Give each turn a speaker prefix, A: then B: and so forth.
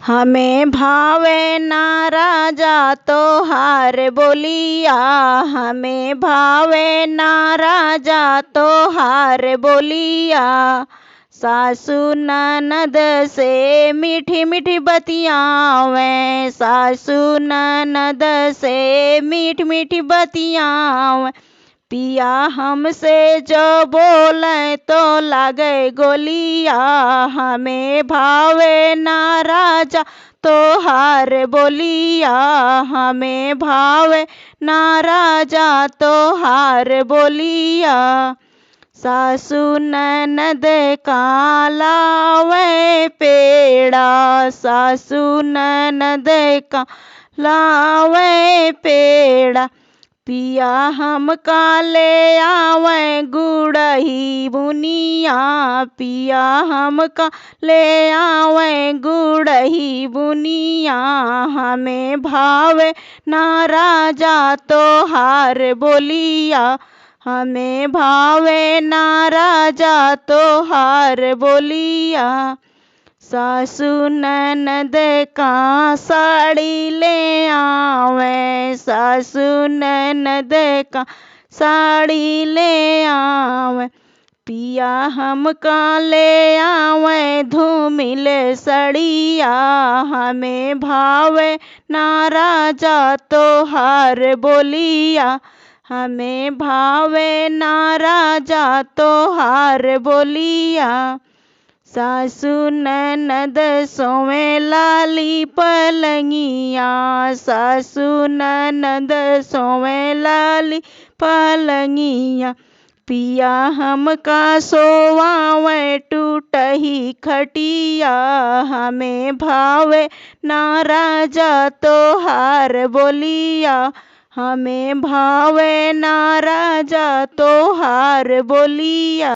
A: हमें भावे ना राजा तोहार बोलिया, हमें भावे ना राजा तोहार बोलिया। सासू ननद से मीठी मीठी बतियावे, सासू ननद से मीठी मीठी बतियावे। पिया हमसे जो बोले तो लागे गोलिया, हमें भावे ना राजा तोहार बोलिया, हमें भावे ना राजा तोहार बोलिया। सासू ननद का लावे पेड़ा, सासू ननद का लावे पेड़ा। पिया हमका ले आवे गुड़ही बुनिया, पिया हमका ले आवे गुड़ही बुनिया। हमें भावे ना राजा तोहार बोलिया, हमें भावे ना राजा तोहार बोलिया। सासू ननद का साड़ी ले आवे, सासू ननद का साड़ी ले आवे। पिया हमका ले आवे धूमिल सड़िया, हमें भावे ना राजा तोहार बोलिया, हमें भावे ना राजा तोहार बोलिया। सासू ननद सोवे लाली पलंगिया, सासू ननद सोवे लाली पलंगिया। पिया हमका सोवावे टूटही खटिया, हमें भावे ना राजा तोहार बोलिया, हमें भावे ना राजा तोहार बोलिया।